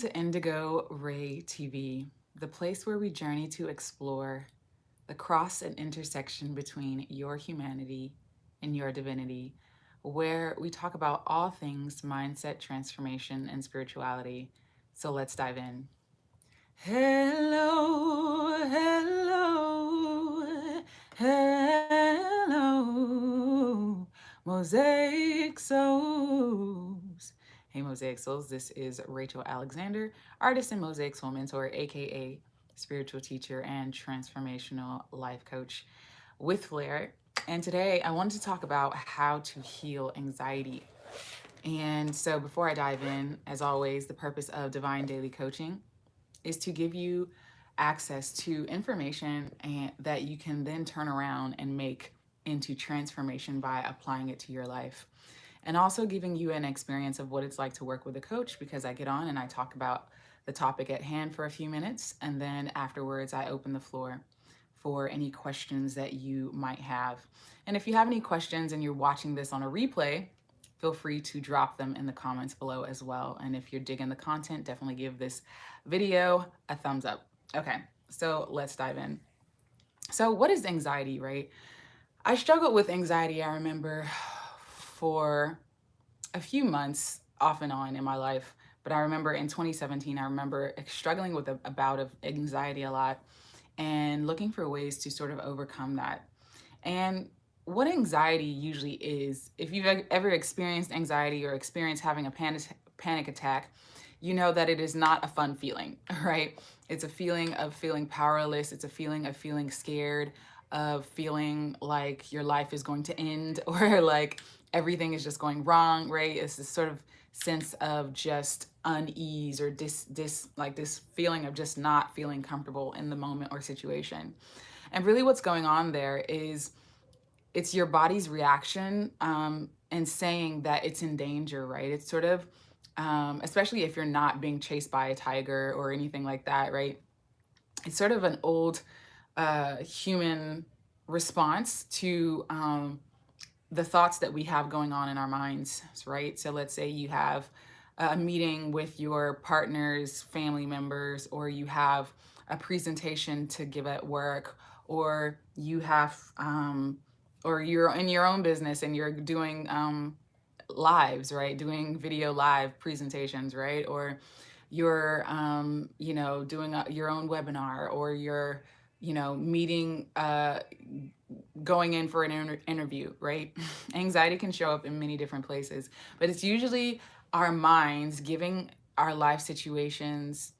to Indigo Ray TV, the place where we journey to explore the cross and intersection between your humanity and your divinity, where we talk about all things mindset transformation and spirituality. So let's dive in. Hello, hello, hello, Mosaic Souls. Hey, Mosaic Souls, this is Rachael Alexander, artist and Mosaic Soul Mentor, aka spiritual teacher and transformational life coach with Flair. And today I wanted to talk about how to heal anxiety. And so before I dive in, as always, the purpose of Divine Daily Coaching is to give you access to information that you can then turn around and make into transformation by applying it to your life. And also giving you an experience of what it's like to work with a coach, because I get on and I talk about the topic at hand for a few minutes. And then afterwards, I open the floor for any questions that you might have. And if you have any questions and you're watching this on a replay, feel free to drop them in the comments below as well. And if you're digging the content, definitely give this video a thumbs up. Okay, so let's dive in. So, what is anxiety, right? I struggled with anxiety, I remember, for a few months off and on in my life. But I remember in 2017, I remember struggling with a bout of anxiety a lot and looking for ways to sort of overcome that. And what anxiety usually is, if you've ever experienced anxiety or experienced having a panic attack, you know that it is not a fun feeling, right? It's a feeling of feeling powerless. It's a feeling of feeling scared, of feeling like your life is going to end or like everything is just going wrong, right? It's this sort of sense of just unease or this feeling of just not feeling comfortable in the moment or situation. And really what's going on there is it's your body's reaction and saying that it's in danger, right? It's sort of, especially if you're not being chased by a tiger or anything like that, right? It's sort of an old human response to the thoughts that we have going on in our minds, right? So let's say you have a meeting with your partner's family members, or you have a presentation to give at work, or you have, or you're in your own business and you're doing lives, right? Doing video live presentations, right? Or you're, doing your own webinar, or you're, meeting, going in for an interview, right? Anxiety can show up in many different places, but it's usually our minds giving our life situations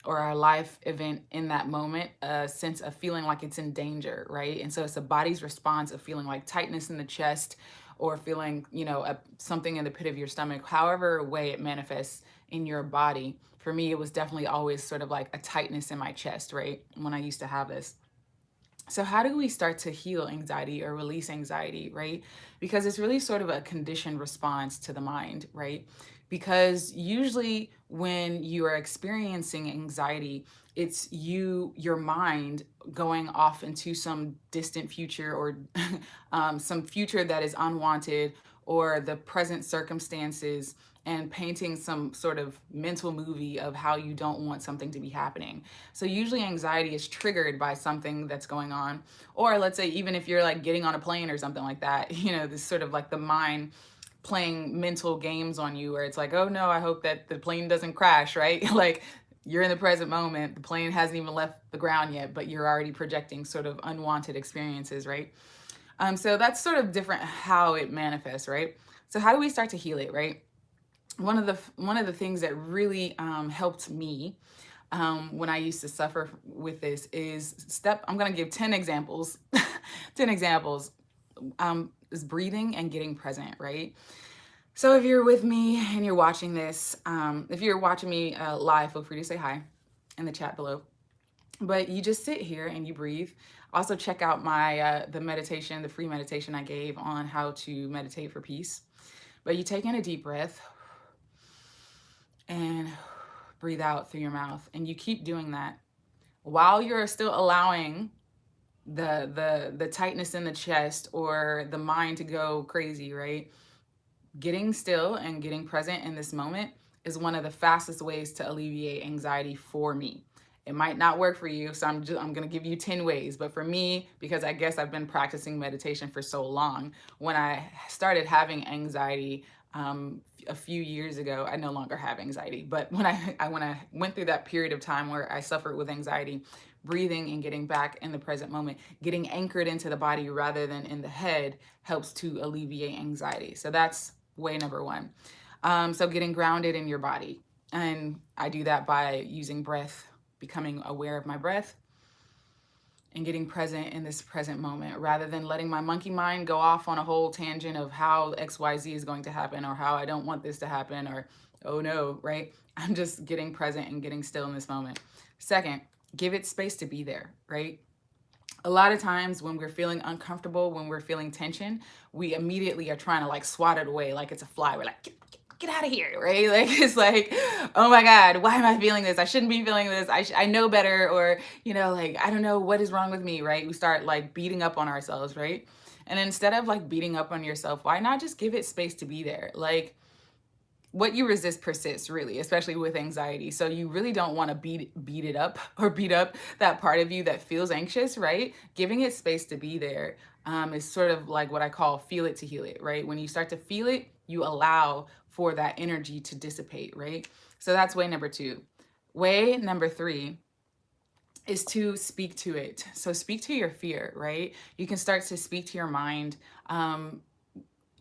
or our life event in that moment a sense of feeling like it's in danger, right? And so it's the body's response of feeling like tightness in the chest or feeling, something in the pit of your stomach, however way it manifests in your body. For me, it was definitely always sort of like a tightness in my chest, right? When I used to have this. So, how do we start to heal anxiety or release anxiety, right? Because it's really sort of a conditioned response to the mind, right? Because usually when you are experiencing anxiety, it's your mind going off into some distant future or some future that is unwanted, or the present circumstances, and painting some sort of mental movie of how you don't want something to be happening. So usually anxiety is triggered by something that's going on. Or let's say even if you're like getting on a plane or something like that, this sort of like the mind playing mental games on you, where it's like, oh no, I hope that the plane doesn't crash, right? Like you're in the present moment, the plane hasn't even left the ground yet, but you're already projecting sort of unwanted experiences, right? So that's sort of different how it manifests, right? So how do we start to heal it, right? One of the things that really helped me when I used to suffer with this I'm going to give 10 examples. 10 examples is breathing and getting present, right? So if you're with me and you're watching this, if you're watching me live, feel free to say hi in the chat below. But you just sit here and you breathe. Also check out my the meditation, the free meditation I gave on how to meditate for peace. But you take in a deep breath and breathe out through your mouth, and you keep doing that while you're still allowing the tightness in the chest or the mind to go crazy, right? Getting still and getting present in this moment is one of the fastest ways to alleviate anxiety for me. It might not work for you, so I'm going to give you 10 ways. But for me, because I guess I've been practicing meditation for so long, when I started having anxiety a few years ago, I no longer have anxiety. But when I went through that period of time where I suffered with anxiety, breathing and getting back in the present moment, getting anchored into the body rather than in the head helps to alleviate anxiety. So that's way number one. So getting grounded in your body. And I do that by using breath, becoming aware of my breath, and getting present in this present moment rather than letting my monkey mind go off on a whole tangent of how XYZ is going to happen or how I don't want this to happen or, oh no, right? I'm just getting present and getting still in this moment. Second, give it space to be there, right? A lot of times when we're feeling uncomfortable, when we're feeling tension, we immediately are trying to like swat it away like it's a fly. We're like, get out of here, right? Like, it's like, oh my God, why am I feeling this? I shouldn't be feeling this. I know better. Or, like, I don't know what is wrong with me, right? We start like beating up on ourselves, right? And instead of like beating up on yourself, why not just give it space to be there? Like, what you resist persists, really, especially with anxiety. So you really don't want to beat it up or beat up that part of you that feels anxious, right? Giving it space to be there is sort of like what I call feel it to heal it, right? When you start to feel it, you allow for that energy to dissipate, right? So that's way number two. Way number three is to speak to it. So speak to your fear, right? You can start to speak to your mind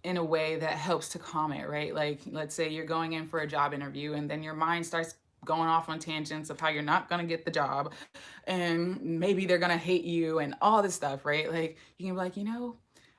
in a way that helps to calm it, right? Like, let's say you're going in for a job interview and then your mind starts going off on tangents of how you're not going to get the job and maybe they're going to hate you and all this stuff, right? Like, you can be like,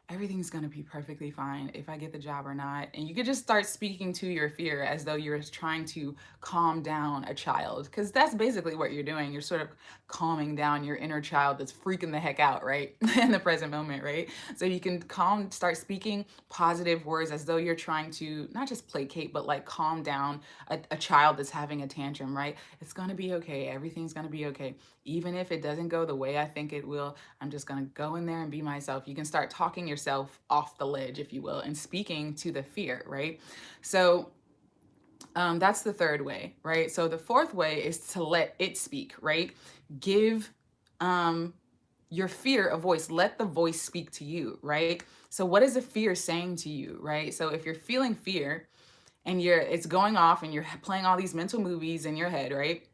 everything's going to be perfectly fine if I get the job or not. And you could just start speaking to your fear as though you're trying to calm down a child, because that's basically what you're doing. You're sort of calming down your inner child that's freaking the heck out, right? In the present moment, right? So you can start speaking positive words as though you're trying to not just placate, but like calm down a child that's having a tantrum, right? It's going to be okay. Everything's going to be okay. Even if it doesn't go the way I think it will, I'm just going to go in there and be myself. You can start talking yourself off the ledge, if you will, and speaking to the fear, right? So that's the third way, right? So the fourth way is to let it speak, right? Give your fear a voice. Let the voice speak to you, right? So what is the fear saying to you, right? So if you're feeling fear and it's going off and you're playing all these mental movies in your head, right?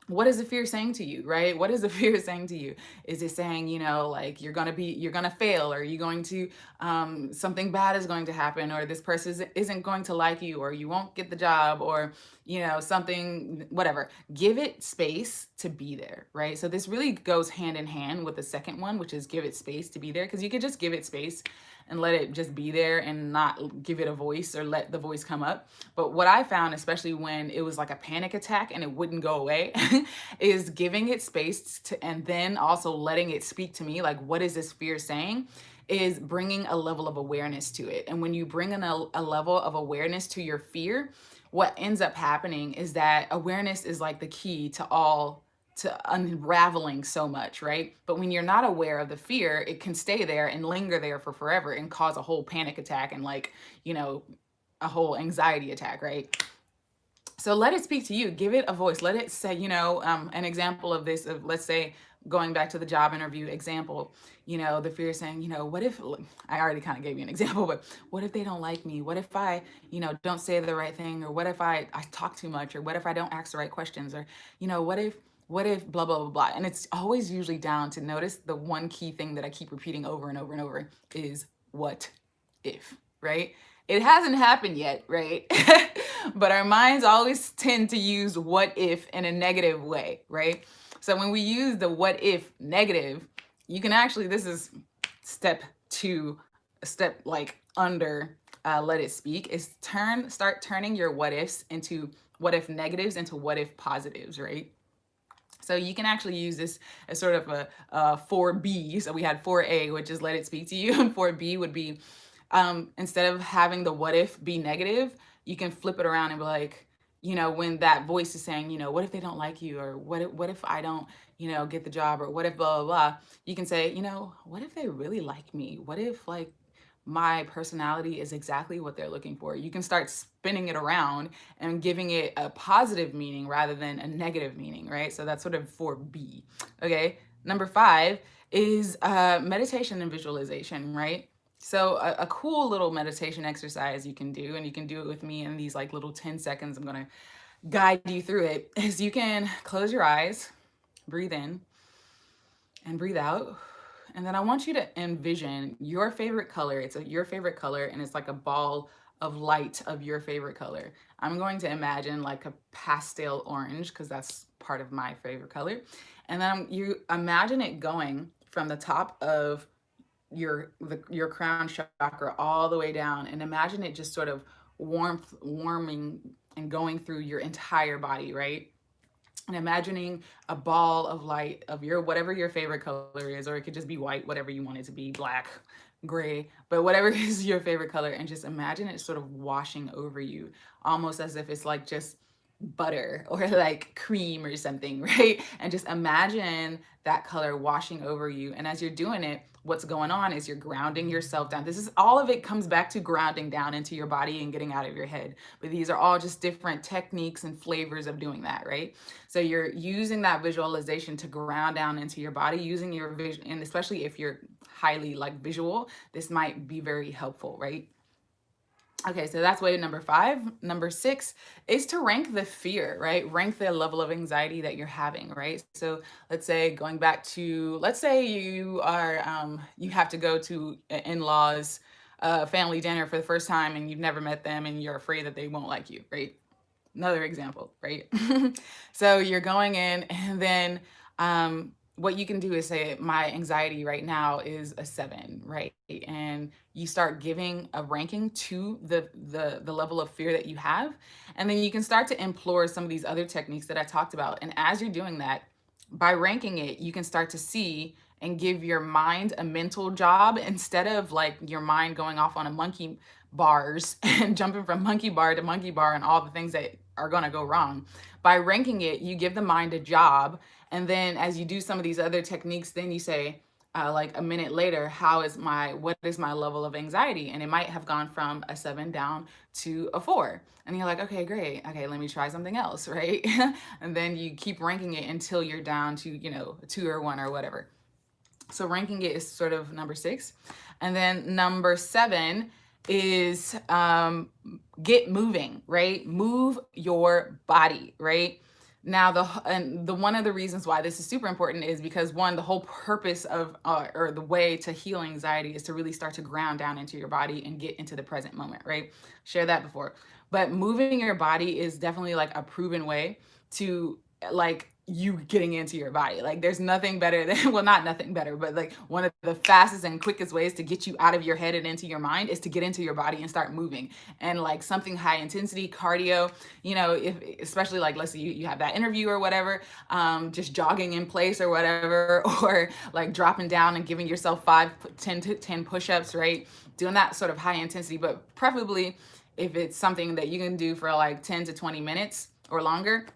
What is the fear saying to you, right? What is the fear saying to you? Is it saying, like you're going to fail, or you're going to, something bad is going to happen, or this person isn't going to like you, or you won't get the job, or, something, whatever. Give it space to be there, right? So this really goes hand in hand with the second one, which is give it space to be there, because you could just give it space and let it just be there and not give it a voice or let the voice come up. But what I found, especially when it was like a panic attack and it wouldn't go away, is giving it space and then also letting it speak to me. Like, what is this fear saying? Is bringing a level of awareness to it. And when you bring a level of awareness to your fear, what ends up happening is that awareness is like the key to unraveling so much, right? But when you're not aware of the fear, it can stay there and linger there for forever and cause a whole panic attack and a whole anxiety attack, right? So let it speak to you. Give it a voice. Let it say, an example of this, of let's say, going back to the job interview example, the fear saying, what if, I already kind of gave you an example, but what if they don't like me? What if I, don't say the right thing? Or what if I talk too much? Or what if I don't ask the right questions? Or, what if blah, blah, blah, blah. And it's always usually down to, notice the one key thing that I keep repeating over and over and over is what if, right? It hasn't happened yet, right? But our minds always tend to use what if in a negative way, right? So when we use the what if negative, you can actually, this is step two, a step like under let it speak, is start turning your what ifs into what if negatives into what if positives, right? So you can actually use this as sort of a 4B. So we had 4A, which is let it speak to you, and 4B would be, instead of having the what if be negative, you can flip it around and be like, when that voice is saying, what if they don't like you, or what if I don't, get the job, or what if blah, blah, blah, you can say, what if they really like me? What if my personality is exactly what they're looking for. You can start spinning it around and giving it a positive meaning rather than a negative meaning, right? So that's sort of for B. Okay. Number 5 is meditation and visualization, right? So a cool little meditation exercise you can do, and you can do it with me in these like little 10 seconds. I'm going to guide you through it, is you can close your eyes, breathe in and breathe out. And then I want you to envision your favorite color. It's your favorite color, and it's like a ball of light of your favorite color. I'm going to imagine like a pastel orange because that's part of my favorite color. And then you imagine it going from the top of your crown chakra all the way down, and imagine it just sort of warming and going through your entire body, right? And imagining a ball of light of your whatever your favorite color is, or it could just be white, whatever you want it to be, black, gray, but whatever is your favorite color, and just imagine it sort of washing over you, almost as if it's like just butter or like cream or something, right? And just imagine that color washing over you. And as you're doing it, what's going on is you're grounding yourself down. This is all of it comes back to grounding down into your body and getting out of your head. But these are all just different techniques and flavors of doing that, right? So you're using that visualization to ground down into your body, using your vision, and especially if you're highly like visual, this might be very helpful, right? Okay, so that's way number 5. Number 6 is to rank the fear, right? Rank the level of anxiety that you're having, right? So let's say going back to, let's say you are, you have to go to in-laws family dinner for the first time and you've never met them and you're afraid that they won't like you, right? Another example, right? So you're going in, and then what you can do is say, my anxiety right now is a 7, right? And you start giving a ranking to the level of fear that you have. And then you can start to implore some of these other techniques that I talked about. And as you're doing that, by ranking it, you can start to see and give your mind a mental job, instead of like your mind going off on a monkey bars and jumping from monkey bar to monkey bar and all the things that are going to go wrong. By ranking it, you give the mind a job. And then as you do some of these other techniques, then you say, like a minute later, what is my level of anxiety? And it might have gone from a 7 down to a 4. And you're like, okay, great. Okay, let me try something else, right? And then you keep ranking it until you're down to, a 2 or 1 or whatever. So ranking it is sort of number 6. And then number 7 is get moving, right? Move your body, right? Now, the one of the reasons why this is super important is because, one, the whole purpose of or the way to heal anxiety is to really start to ground down into your body and get into the present moment, right? Share that before. But moving your body is definitely like a proven way to like you getting into your body. Like there's nothing better than, well, not nothing better, but like one of the fastest and quickest ways to get you out of your head and into your mind is to get into your body and start moving. And like something high intensity cardio, if especially like, let's say you have that interview or whatever, just jogging in place or whatever, or like dropping down and giving yourself 10 push-ups, right? Doing that sort of high intensity, but preferably if it's something that you can do for like 10 to 20 minutes or longer,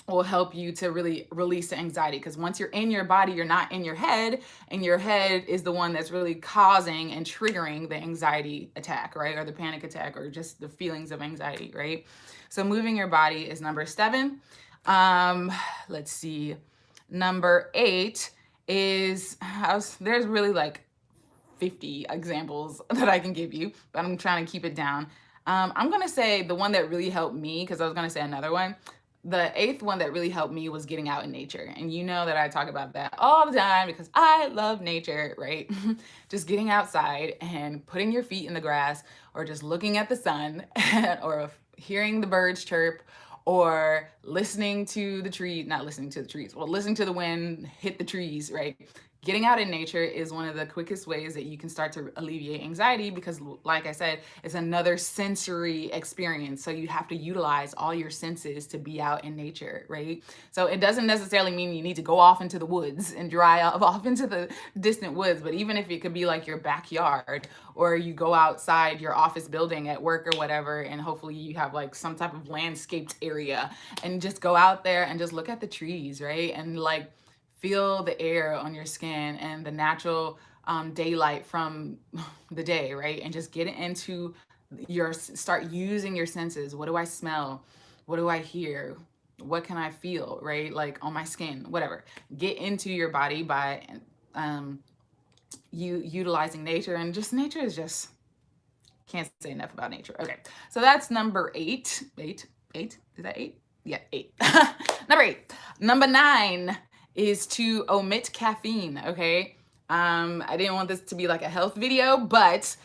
will help you to really release the anxiety. Because once you're in your body, you're not in your head, and your head is the one that's really causing and triggering the anxiety attack, right? Or the panic attack, or just the feelings of anxiety, right? So moving your body is number 7. Let's see. Number 8 is, there's really like 50 examples that I can give you, but I'm trying to keep it down. I'm going to say the one that really helped me, because I was going to say another one. The 8th one that really helped me was getting out in nature. And you know that I talk about that all the time because I love nature, right? Just getting outside and putting your feet in the grass, or just looking at the sun, or hearing the birds chirp, or listening to the trees, not listening to the trees, well, listening to the wind hit the trees, right? Getting out in nature is one of the quickest ways that you can start to alleviate anxiety, because like I said, it's another sensory experience. So you have to utilize all your senses to be out in nature, right? So it doesn't necessarily mean you need to go off into the woods and dry off into the distant woods, but even if it could be like your backyard, or you go outside your office building at work or whatever, and hopefully you have like some type of landscaped area, and just go out there and just look at the trees, right? And like feel the air on your skin and the natural daylight from the day, right? And just get into start using your senses. What do I smell? What do I hear? What can I feel, right? Like on my skin, whatever. Get into your body by um, you utilizing nature, and just nature is just, can't say enough about nature. Okay, so that's number eight. Eight. Is that eight? Yeah, eight. Number eight. Number nine is to omit caffeine. Okay. I didn't want this to be like a health video, but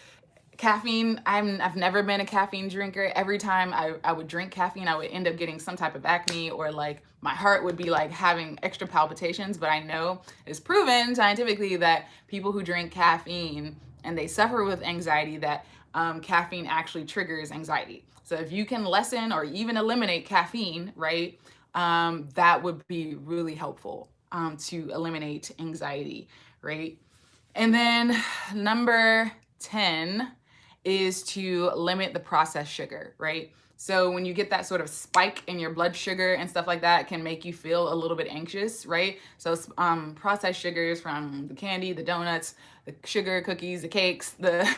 caffeine, I've never been a caffeine drinker. Every time I would drink caffeine, I would end up getting some type of acne, or like my heart would be like having extra palpitations. But I know it's proven scientifically that people who drink caffeine and they suffer with anxiety, that caffeine actually triggers anxiety. So if you can lessen or even eliminate caffeine, right, that would be really helpful to eliminate anxiety, right? And then number 10 is to limit the processed sugar, right? So when you get that sort of spike in your blood sugar and stuff like that, it can make you feel a little bit anxious, right? So processed sugars from the candy, the donuts, the sugar, cookies, the cakes, the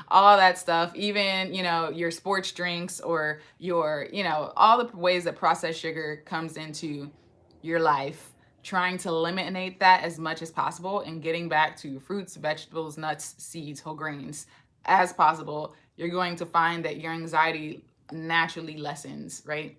all that stuff, even, your sports drinks, or your, all the ways that processed sugar comes into your life, trying to eliminate that as much as possible and getting back to fruits, vegetables, nuts, seeds, whole grains as possible, you're going to find that your anxiety naturally lessens, right?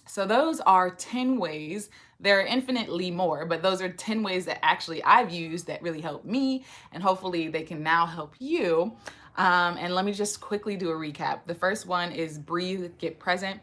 So those are 10 ways. There are infinitely more, but those are 10 ways that actually I've used that really helped me, and hopefully they can now help you. And let me just quickly do a recap. The first one is breathe, get present.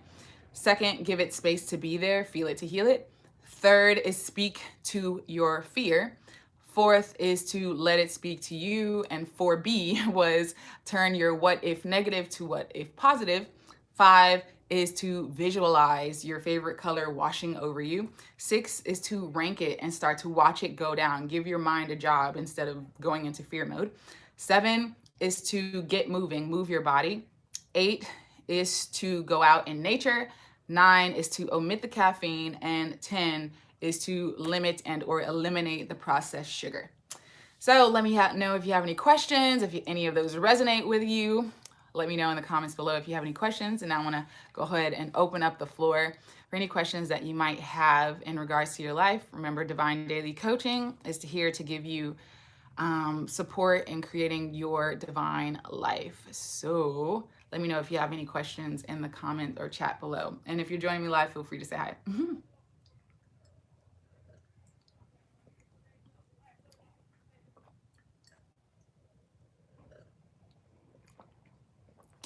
Second, give it space to be there, feel it to heal it. Third is speak to your fear. Fourth is to let it speak to you. And 4B was turn your what if negative to what if positive. 5 is to visualize your favorite color washing over you. 6 is to rank it and start to watch it go down. Give your mind a job instead of going into fear mode. 7 is to get moving, move your body. 8 is to go out in nature. 9 is to omit the caffeine, and 10 is to limit and or eliminate the processed sugar. So let me know if you have any questions, if any of those resonate with you. Let me know in the comments below if you have any questions, and I want to go ahead and open up the floor for any questions that you might have in regards to your life. Remember, Divine Daily Coaching is here to give you support in creating your divine life. So let me know if you have any questions in the comment or chat below. And if you're joining me live, feel free to say hi.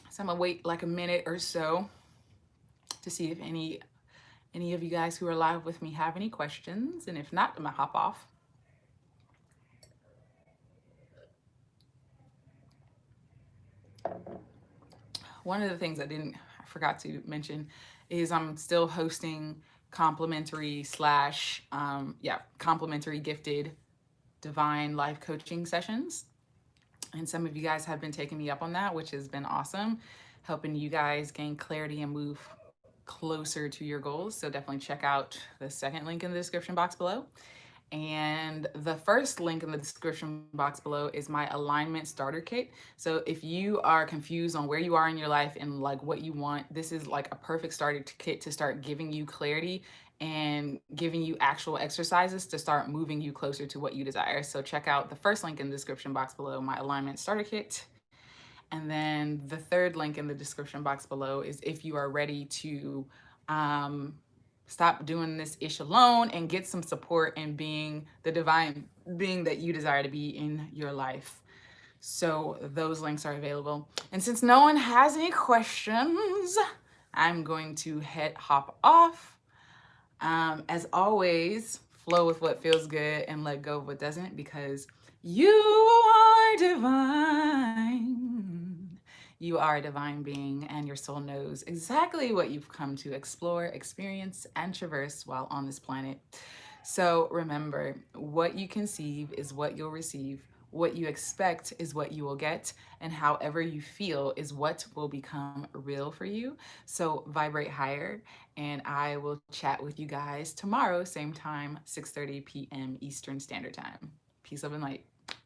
So I'm gonna wait like a minute or so to see if any of you guys who are live with me have any questions. And if not, I'm gonna hop off. One of the things I forgot to mention is I'm still hosting complimentary complimentary gifted divine life coaching sessions. And some of you guys have been taking me up on that, which has been awesome, helping you guys gain clarity and move closer to your goals. So definitely check out the second link in the description box below. And the first link in the description box below is my alignment starter kit. So if you are confused on where you are in your life and like what you want, this is like a perfect starter kit to start giving you clarity and giving you actual exercises to start moving you closer to what you desire. So check out the first link in the description box below, my alignment starter kit. And then the third link in the description box below is if you are ready to stop doing this ish alone and get some support in being the divine being that you desire to be in your life. So those links are available. And since no one has any questions, I'm going to hop off. As always, flow with what feels good and let go of what doesn't, because you are divine. You are a divine being, and your soul knows exactly what you've come to explore, experience, and traverse while on this planet. So remember, what you conceive is what you'll receive. What you expect is what you will get, and however you feel is what will become real for you. So vibrate higher, and I will chat with you guys tomorrow, same time, 6:30 p.m. Eastern Standard Time. Peace, love, and light.